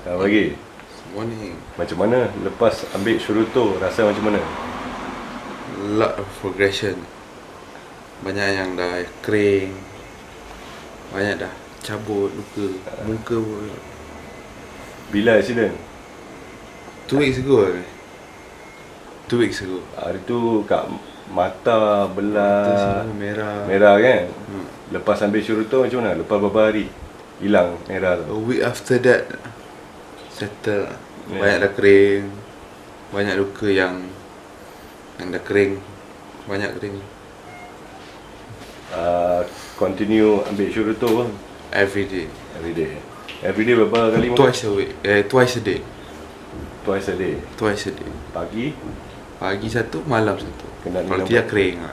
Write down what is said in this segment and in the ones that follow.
Bagi. Morning. Macam mana lepas ambil SHIRUTO, rasa macam mana? Lot of progression. Banyak yang dah kering, banyak dah cabut luka. Muka pun. Bila accident? 2 weeks ago. 2 weeks ago. Hari tu kat mata belah merah. merah kan? Lepas ambil SHIRUTO macam mana? Lepas beberapa hari hilang merah A tu. week after that settle. Banyak dah kering. Banyak luka yang dah kering. Banyak kering. Continue ambil SHIRUTO pun Every day. Every day berapa kali makan? Twice a week. Twice a day. Twice a day. Twice a day. Pagi satu, malam satu. Kena Kalau minum tidak kering.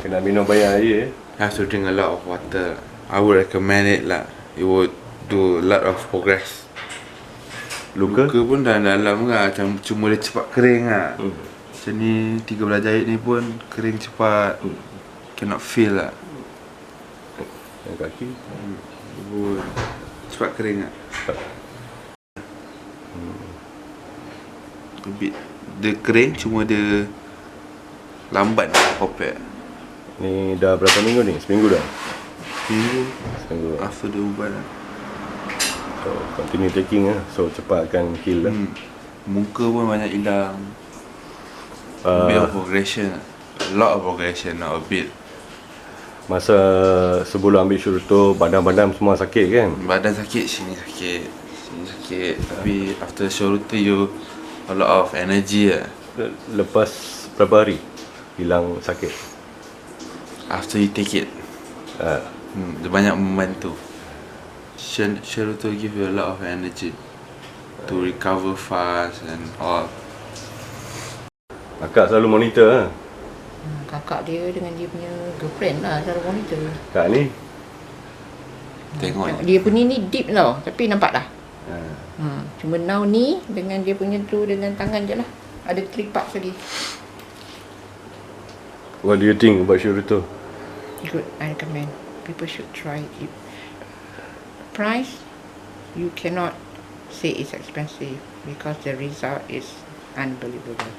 kena minum banyak air. Have to drink a lot of water. I would recommend it lah. It would do a lot of progress. Luka pun dah dalam lah. Macam cuma dia cepat kering lah. Macam ni 13 jahit ni pun kering cepat. Cannot feel lah. Yang kaki Cepat kering lah. A bit. Dia kering cuma dia lambat popet. ni dah berapa minggu ni? Seminggu dah? Seminggu. After the ubat lah. So continue taking lah. So cepat akan heal lah. Muka pun banyak hilang. A bit of progression. A lot of progression, not a bit. Masa sebelum ambil SHIRUTO, badan-badan semua sakit kan? Badan sakit, sini sakit. Tapi after SHIRUTO you a lot of energy lah. Lepas berapa hari hilang sakit? After you take it, dia banyak membantu. SHIRUTO give you a lot of energy to recover fast and all. Akak selalu monitor lah. Kakak dia dengan dia punya girlfriend lah selalu monitor. Kak ni Tengok Dia punya ni deep tau, tapi nampak dah. Cuma now ni dengan dia punya tu dengan tangan je lah. Ada 3 parts lagi. What do you think about SHIRUTO? Good, I recommend. People should try it. Price, you cannot say it's expensive because the result is unbelievable.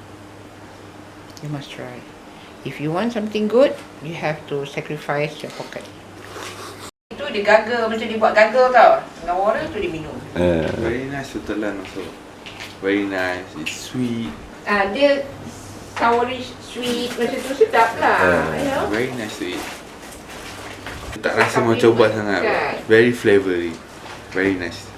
You must try. If you want something good, you have to sacrifice your pocket. Itu dia gagal, macam dia buat gagal tau. Dengan water tu dia minum. Very nice to telan also. Very nice. It's sweet. Dia sourish, sweet, macam tu sedap lah. You know? Very nice to eat. Tak rasa macam ubat sangat. Very flavoury. Very nice.